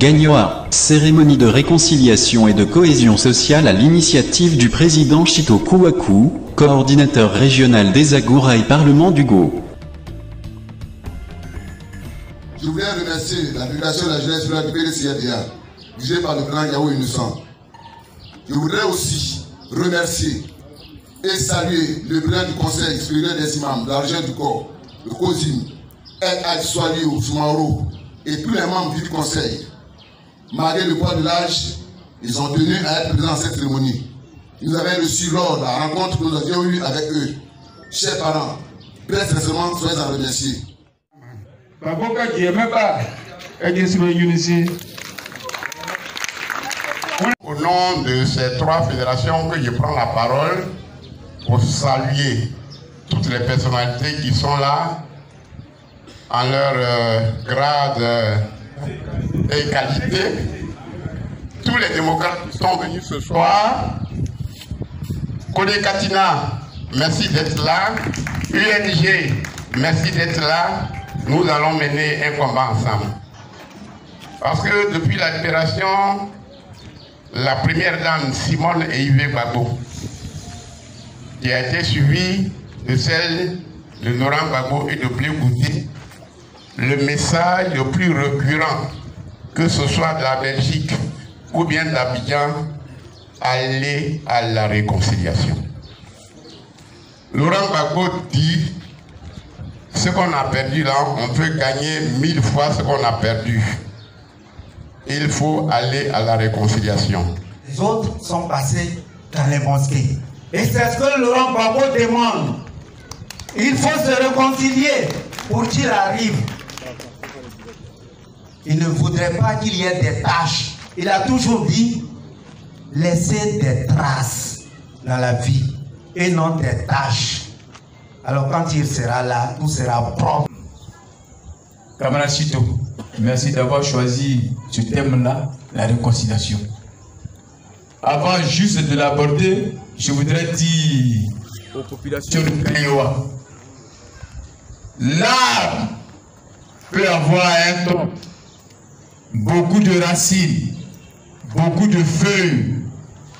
Gagnoa, cérémonie de réconciliation et de cohésion sociale à l'initiative du président Chito Kouakou, coordinateur régional des Agoura et Parlement d'Ugo. Je voulais remercier la délégation de la jeunesse du PDCADA, dirigée par le grand Yahou Innocent. Je voudrais aussi remercier et saluer le président du Conseil supérieur des imams de la région du corps, le COSIM, El Hadj Swaliou Soumaoro et tous les membres du Conseil. Malgré le poids de l'âge, ils ont tenu à être présents à cette cérémonie. Nous avons reçu lors de la rencontre que nous avions eue avec eux. Chers parents, très sincèrement, soyez en remerciés. Au nom de ces trois fédérations que je prends la parole pour saluer toutes les personnalités qui sont là en leur grade et qualité. Tous les démocrates qui sont venus ce soir. Kodé Katina, merci d'être là. UNG, merci d'être là. Nous allons mener un combat ensemble. Parce que depuis la libération, la première dame Simone Eyivé Gbagbo, qui a été suivie de celle de Laurent Gbagbo et de Blé Goudé, le message le plus récurrent, que ce soit de la Belgique ou bien d'Abidjan, aller à la réconciliation. Laurent Gbagbo dit, ce qu'on a perdu là, on peut gagner 1000 fois ce qu'on a perdu. Il faut aller à la réconciliation. Les autres sont passés dans les mosquées. Et c'est ce que Laurent Gbagbo demande. Il faut se réconcilier pour qu'il arrive. Il ne voudrait pas qu'il y ait des tâches. Il a toujours dit, laisser des traces dans la vie et non des tâches. Alors quand il sera là, tout sera propre. Camarade Chito, merci d'avoir choisi ce thème-là, la réconciliation. Avant juste de l'aborder, je voudrais dire aux populations de Gagnoa, l'arbre peut avoir un tronc, beaucoup de racines, beaucoup de feuilles,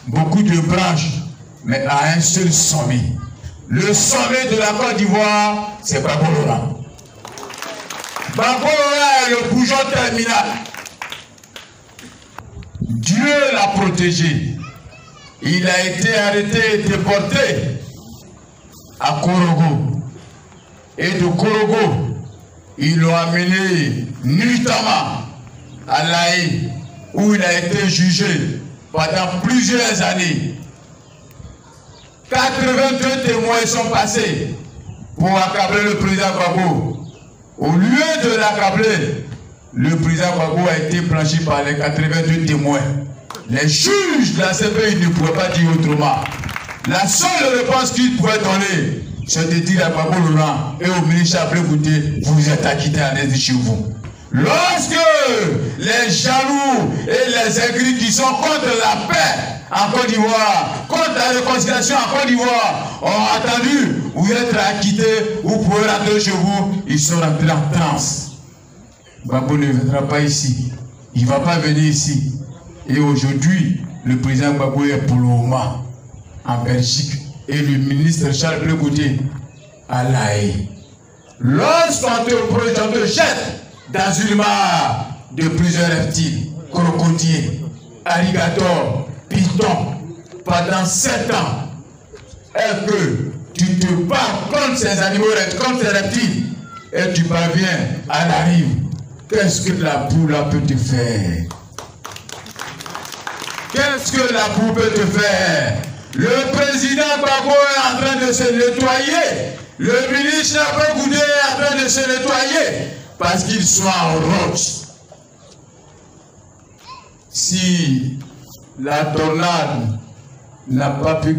beaucoup de branches, mais à un seul sommet. Le sommet de la Côte d'Ivoire, c'est Gbagbo Laurent. Gbagbo Laurent est le bougeon terminal. Dieu l'a protégé. Il a été arrêté et déporté à Korogo. Et de Korogo, ils l'ont amené nuitamment à l'Aïe, où il a été jugé pendant plusieurs années. 82 témoins sont passés pour accabler le président Gbagbo. Au lieu de l'accabler, le président Gbagbo a été blanchi par les 82 témoins. Les juges de la CPI ne pouvaient pas dire autrement. La seule réponse qu'ils pouvaient donner, c'est de dire à Gbagbo Laurent et au ministre Blé Goudé, vous êtes acquittés en aise de chez vous. Lorsque les jaloux et les aigris qui sont contre la paix en Côte d'Ivoire, contre la réconciliation en Côte d'Ivoire, ont attendu, vous êtes acquittés, vous pouvez rentrer chez vous, ils sont rentrés en transe. Gbagbo ne viendra pas ici, il ne va pas venir ici. Et aujourd'hui, le président Gbagbo est pour le moment en Belgique et le ministre Charles Blé Goudé à l'Aïe. Lorsqu'on te jette dans une mare de plusieurs reptiles, crocodiles, alligators, pitons, pendant 7 ans, et que tu te bats contre ces animaux, contre ces reptiles, et tu parviens à la rive, qu'est-ce que la boue là peut te faire? Qu'est-ce que la boue peut te faire? Le président Gbagbo est en train de se nettoyer, le ministre Blé Goudé est en train de se nettoyer, parce qu'ils sont en route. Si la tornade n'a pas pu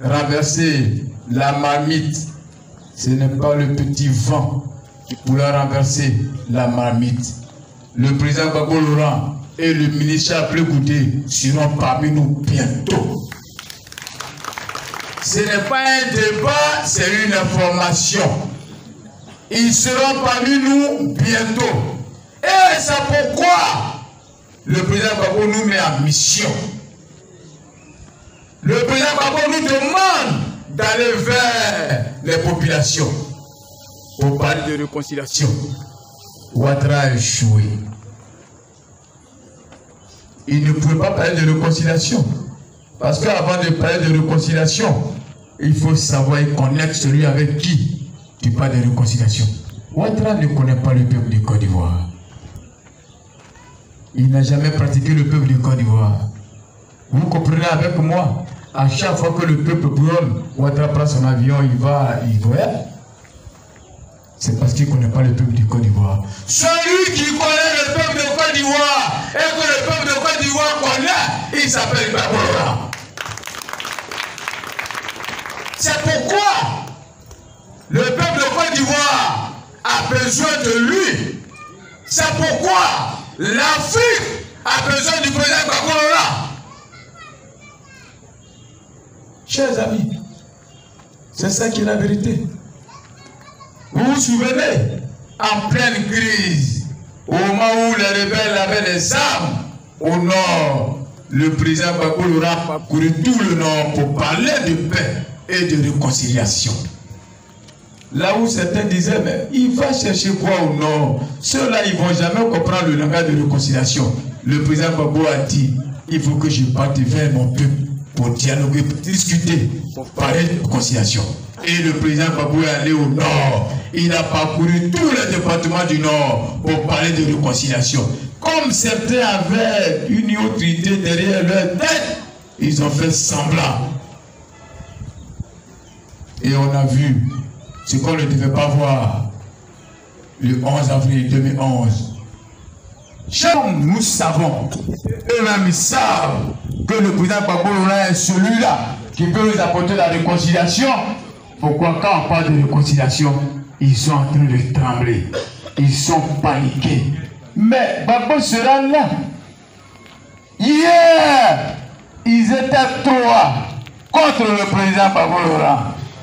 renverser la marmite, ce n'est pas le petit vent qui pourra renverser la marmite. Le président Gbagbo Laurent et le ministre Blé Goudé seront parmi nous bientôt. Ce n'est pas un débat, c'est une information. Ils seront parmi nous bientôt. Et c'est pourquoi le président Gbagbo nous met en mission. Le président Gbagbo nous demande d'aller vers les populations pour parler de réconciliation. Ouattara a échoué. Il ne pouvait pas parler de réconciliation. Parce qu'avant de parler de réconciliation, il faut savoir et connaître celui avec qui tu parles de réconciliation. Ouattara ne connaît pas le peuple du Côte d'Ivoire. Il n'a jamais pratiqué le peuple du Côte d'Ivoire. Vous comprenez avec moi, à chaque fois que le peuple brûle, Ouattara prend son avion, il va à Ivoire. C'est parce qu'il ne connaît pas le peuple du Côte d'Ivoire. Celui qui connaît le peuple de Côte d'Ivoire et que le peuple de Côte d'Ivoire connaît, il s'appelle Gbagbo Laurent. C'est pourquoi le peuple de Côte d'Ivoire a besoin de lui. C'est pourquoi l'Afrique a besoin du président Gbagbo Laurent. Chers amis, c'est ça qui est la vérité. Vous vous souvenez, en pleine crise, au moment où les rebelles avaient les armes au nord, le président Gbagbo Laurent a parcouru tout le nord pour parler de paix et de réconciliation. Là où certains disaient, mais il va chercher quoi au nord? Ceux-là, ils ne vont jamais comprendre le langage de réconciliation. Le président Gbagbo a dit, il faut que je parte vers mon peuple pour dialoguer, pour discuter, pour parler de réconciliation. Et le président Gbagbo est allé au nord. Il a parcouru tous les départements du nord pour parler de réconciliation. Comme certains avaient une autre idée derrière leur tête, ils ont fait semblant. Et on a vu ce qu'on ne devait pas voir le 11 avril 2011. Nous savons, eux-mêmes ils savent que le président Gbagbo Laurent est celui-là qui peut nous apporter la réconciliation. Pourquoi quand on parle de réconciliation, ils sont en train de trembler, ils sont paniqués. Mais Gbagbo sera là. Hier, ils étaient 3 contre le président Gbagbo Laurent.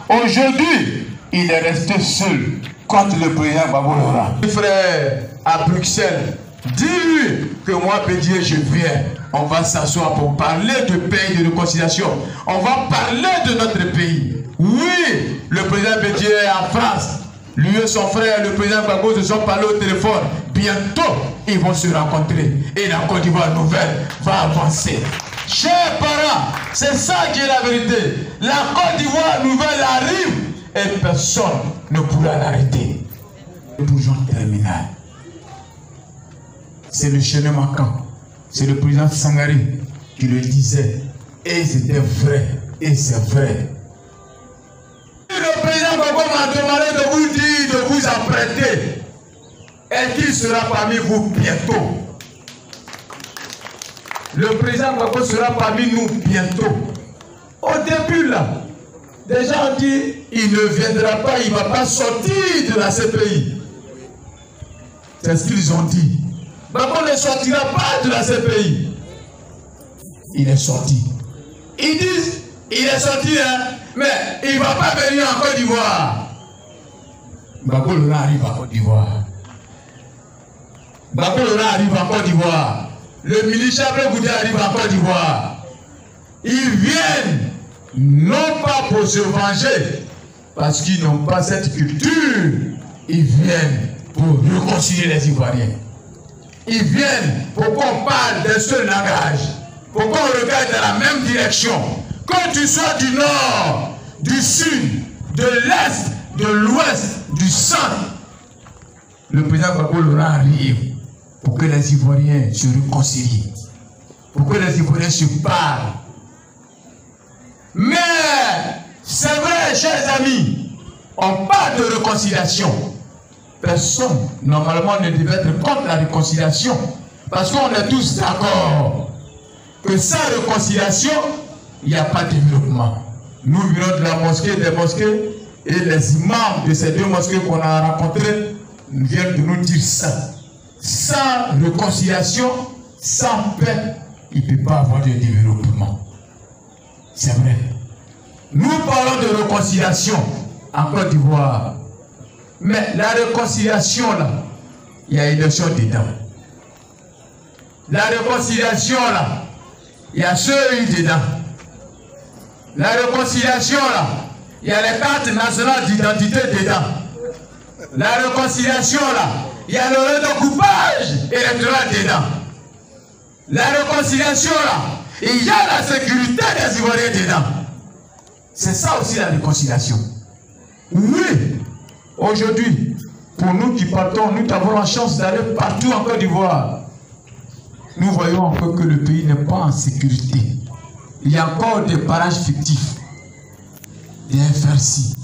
Aujourd'hui, il est resté seul contre le président Gbagbo Laurent. Mes frères à Bruxelles, dis-lui que moi, Bédié, je viens. On va s'asseoir pour parler de paix et de réconciliation. On va parler de notre pays. Oui, le président Bédié est en France. Lui et son frère, le président Gbagbo, se sont parlé au téléphone. Bientôt, ils vont se rencontrer. Et la Côte d'Ivoire nouvelle va avancer. Chers parents, c'est ça qui est la vérité. La Côte d'Ivoire nouvelle arrive et personne ne pourra l'arrêter. Le bourgeon terminal. C'est le chemin manquant. C'est le président Sangaré qui le disait. Et c'était vrai. Et c'est vrai. Le président Gbagbo m'a demandé de vous dire, de vous apprêter. Et qu'il sera parmi vous bientôt. Le président Gbagbo sera parmi nous bientôt. Au début là, des gens ont dit, il ne viendra pas, il ne va pas sortir de la CPI. C'est ce qu'ils ont dit. Gbagbo ne sortira pas de la CPI. Il est sorti. Ils disent, il est sorti, hein, mais il ne va pas venir en Côte d'Ivoire. Gbagbo Laurent arrive en Côte d'Ivoire. Gbagbo Laurent arrive en Côte d'Ivoire. Le ministre Chabré Goudé arrive en Côte d'Ivoire. Ils viennent non pas pour se venger, parce qu'ils n'ont pas cette culture. Ils viennent pour réconcilier les Ivoiriens. Ils viennent pour qu'on parle d'un seul langage, pour qu'on regarde dans la même direction. Que tu sois du nord, du sud, de l'est, de l'ouest, du centre. Le président Gbagbo Laurent arrive pour que les Ivoiriens se réconcilient, pour que les Ivoiriens se parlent. Mais c'est vrai, chers amis, on parle de réconciliation. Personne, normalement, ne devait être contre la réconciliation, parce qu'on est tous d'accord que sans réconciliation, il n'y a pas de développement. Nous venons de la mosquée, des mosquées, et les imams de ces 2 mosquées qu'on a rencontrées viennent de nous dire ça. Sans réconciliation, sans paix, il ne peut pas avoir de développement. C'est vrai. Nous parlons de réconciliation en Côte d'Ivoire. Mais la réconciliation, là, il y a élection dedans. La réconciliation là, il y a ceux dedans. La réconciliation là, il y a les cartes nationales d'identité dedans. La réconciliation là, il y a le redécoupage électoral dedans. La réconciliation là, il y a la sécurité des Ivoiriens dedans. C'est ça aussi la réconciliation. Oui, aujourd'hui, pour nous qui partons, nous avons la chance d'aller partout en Côte d'Ivoire. Nous voyons encore que le pays n'est pas en sécurité. Il y a encore des barrages fictifs, des FRC.